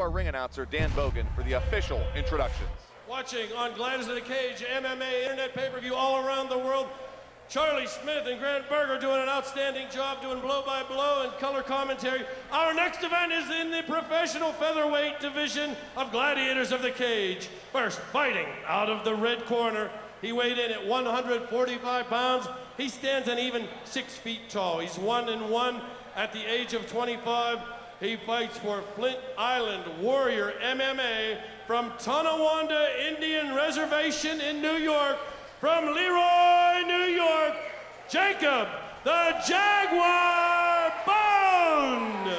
our ring announcer, Dan Bogan, for the official introductions. Watching on Gladiators of the Cage MMA internet pay-per-view all around the world, Charlie Smith and Grant Berger doing an outstanding job doing blow-by-blow and color commentary. Our next event is in the professional featherweight division of Gladiators of the Cage. First, fighting out of the red corner. He weighed in at 145 pounds. He stands an even 6 feet tall. He's 1-1 at the age of 25. He fights for Flint Island Warrior MMA from Tonawanda Indian Reservation in New York. From Leroy, New York, Jacob the Jaguar Bohn.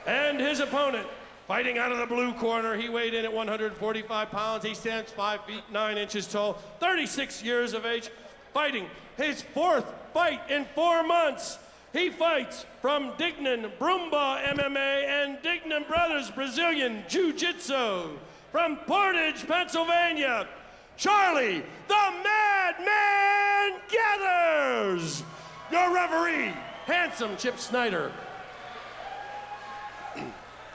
And his opponent, fighting out of the blue corner, he weighed in at 145 pounds. He stands 5 feet 9 inches tall, 36 years of age, fighting his 4th fight in 4 months. He fights from Dignan Brumbaugh MMA and Dignan Brothers Brazilian Jiu-Jitsu. From Portage, Pennsylvania, Charlie the Madman Gathers. Your referee, Handsome Chip Snyder.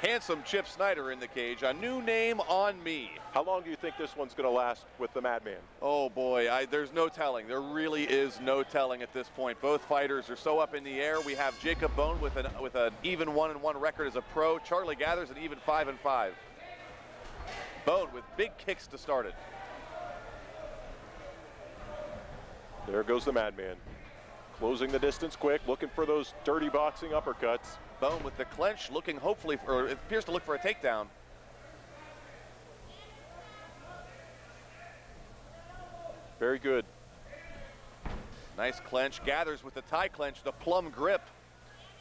Handsome Chip Snyder in the cage, a new name on me. How long do you think this one's going to last with the Madman? Oh boy, there's no telling. There really is no telling at this point. Both fighters are so up in the air. We have Jacob Bohn with an even 1-1 record as a pro. Charlie Gathers an even 5-5. Bohn with big kicks to start it. There goes the Madman. Closing the distance quick, looking for those dirty boxing uppercuts. Bohn with the clench, looking hopefully, or it appears to look for a takedown. Very good. Nice clench. Gathers with the tie clench, the plum grip.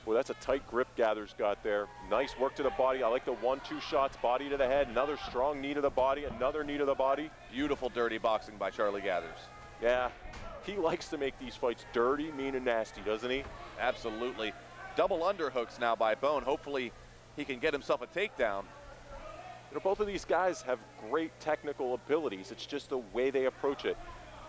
Well, that's a tight grip Gathers got there. Nice work to the body. I like the 1-2 shots, body to the head, another strong knee to the body, another knee to the body. Beautiful dirty boxing by Charlie Gathers. Yeah, he likes to make these fights dirty, mean, and nasty, doesn't he? Absolutely. Double underhooks now by Bohn. Hopefully he can get himself a takedown. You know, both of these guys have great technical abilities. It's just the way they approach it.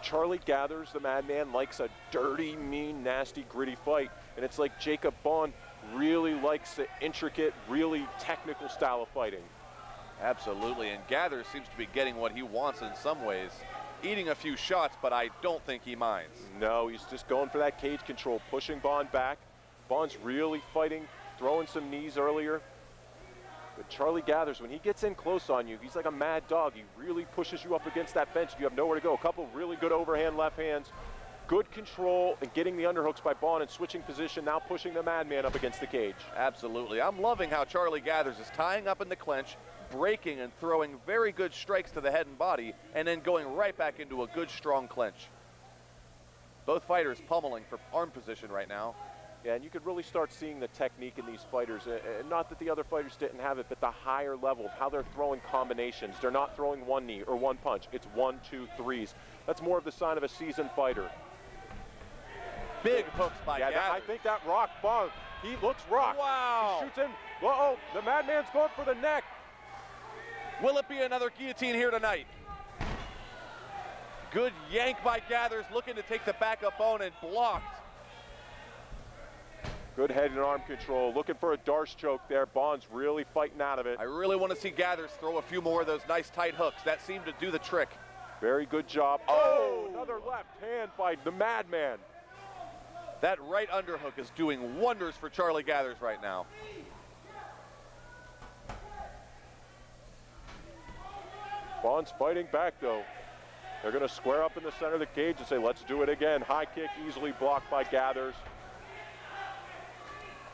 Charlie Gathers, the Madman, likes a dirty, mean, nasty, gritty fight. And it's like Jacob Bohn really likes the intricate, really technical style of fighting. Absolutely, and Gathers seems to be getting what he wants in some ways. Eating a few shots, but I don't think he minds. No, he's just going for that cage control, pushing Bohn back. Bohn's really fighting, throwing some knees earlier. But Charlie Gathers, when he gets in close on you, he's like a mad dog. He really pushes you up against that bench. You have nowhere to go. A couple really good overhand left hands. Good control and getting the underhooks by Bohn and switching position, now pushing the Madman up against the cage. Absolutely. I'm loving how Charlie Gathers is tying up in the clinch, breaking and throwing very good strikes to the head and body, and then going right back into a good, strong clinch. Both fighters pummeling for arm position right now. Yeah, and you could really start seeing the technique in these fighters. Not that the other fighters didn't have it, but the higher level of how they're throwing combinations. They're not throwing one knee or one punch. It's 1, 2, 3s. That's more of the sign of a seasoned fighter. Big hooks by Gathers. I think that rocked Bohn. He looks rocked. Wow. He shoots in. Uh-oh, the Madman's going for the neck. Will it be another guillotine here tonight? Good yank by Gathers, looking to take the back up Bohn and blocked. Good head and arm control, looking for a Darce choke there. Bohn's really fighting out of it. I really want to see Gathers throw a few more of those nice tight hooks. That seemed to do the trick. Very good job. Oh, another left hand by the Madman. That right underhook is doing wonders for Charlie Gathers right now. Bohn's fighting back though. They're going to square up in the center of the cage and say, let's do it again. High kick easily blocked by Gathers.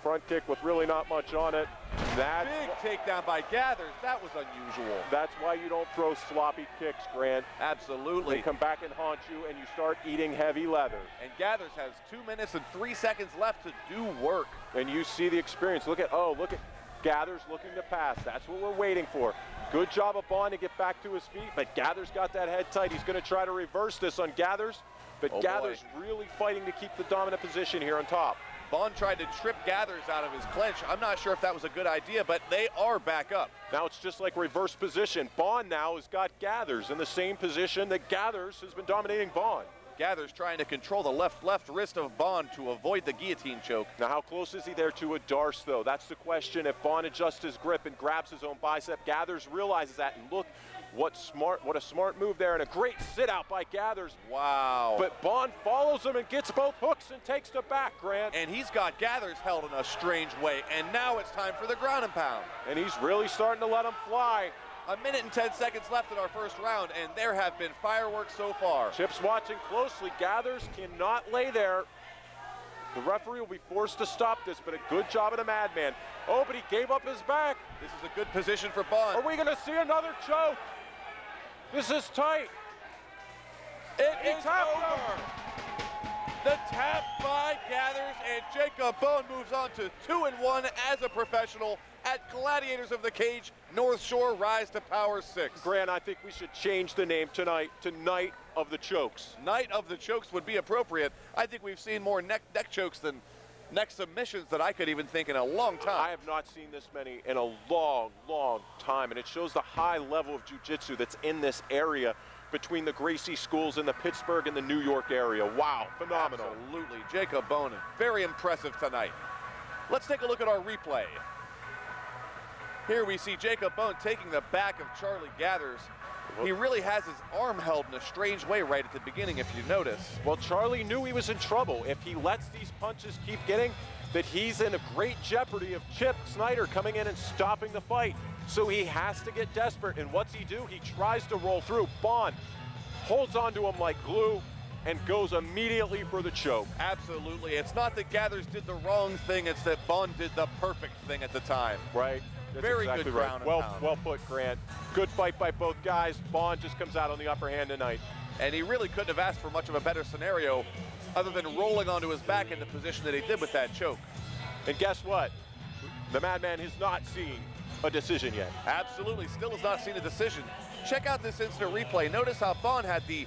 Front kick with really not much on it. Big takedown by Gathers. That was unusual. That's why you don't throw sloppy kicks, Grant. Absolutely. They come back and haunt you, and you start eating heavy leather. And Gathers has 2 minutes and 3 seconds left to do work. And you see the experience. Look at Gathers looking to pass. That's what we're waiting for. Good job of Bohn to get back to his feet, but Gathers got that head tight. He's going to try to reverse this on Gathers, but Gathers really fighting to keep the dominant position here on top. Bohn tried to trip Gathers out of his clinch. I'm not sure if that was a good idea, but they are back up. Now it's just like reverse position. Bohn now has got Gathers in the same position that Gathers has been dominating Bohn. Gathers trying to control the left wrist of Bohn to avoid the guillotine choke. Now, how close is he there to a Darce, though? That's the question. If Bohn adjusts his grip and grabs his own bicep, Gathers realizes that, and look what a smart move there, and a great sit out by Gathers. Wow. But Bohn follows him and gets both hooks and takes the back, Grant. And he's got Gathers held in a strange way, and now it's time for the ground and pound. And he's really starting to let him fly. A minute and 10 seconds left in our first round, and there have been fireworks so far. Chip's watching closely. Gathers cannot lay there. The referee will be forced to stop this, but a good job of the Madman. Oh, but he gave up his back. This is a good position for Bohn. Are we going to see another choke? This is tight. It is over. The tap by Gathers, and Jacob Bohn moves on to 2-1 as a professional at Gladiators of the Cage, North Shore Rise to Power 6. Grant, I think we should change the name tonight to Night of the Chokes. Night of the Chokes would be appropriate. I think we've seen more neck chokes than neck submissions that I could even think in a long time. I have not seen this many in a long, long time, and it shows the high level of jiu-jitsu that's in this area between the Gracie schools in the Pittsburgh and the New York area. Wow, phenomenal. Absolutely. Jacob Bohn, very impressive tonight. Let's take a look at our replay. Here we see Jacob Bohn taking the back of Charlie Gathers. He really has his arm held in a strange way right at the beginning, if you notice. Well, Charlie knew he was in trouble. If he lets these punches keep getting, that he's in a great jeopardy of Chip Snyder coming in and stopping the fight. So he has to get desperate, and what's he do? He tries to roll through. Bohn holds onto him like glue and goes immediately for the choke. Absolutely. It's not that Gathers did the wrong thing, it's that Bohn did the perfect thing at the time. Right. That's very exactly good ground right. and pound. Well put, Grant. Good fight by both guys. Bohn just comes out on the upper hand tonight. And he really couldn't have asked for much of a better scenario other than rolling onto his back in the position that he did with that choke. And guess what? The Madman has not seen a decision yet. Absolutely, still has not seen a decision. Check out this instant replay. Notice how Bohn had the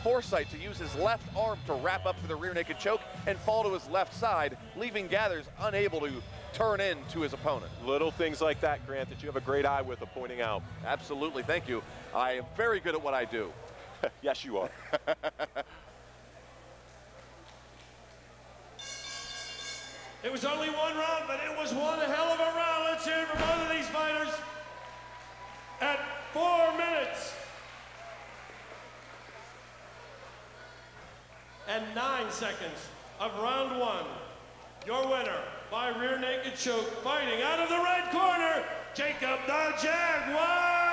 foresight to use his left arm to wrap up for the rear naked choke and fall to his left side, leaving Gathers unable to turn in to his opponent. Little things like that, Grant, that you have a great eye with of pointing out. Absolutely, thank you. I am very good at what I do. Yes, you are. It was only one round, but it was one hell of a round. Let's hear it for both of these fighters. At 4 minutes and 9 seconds of round 1, your winner by rear naked choke, fighting out of the red corner, Jacob the Jaguar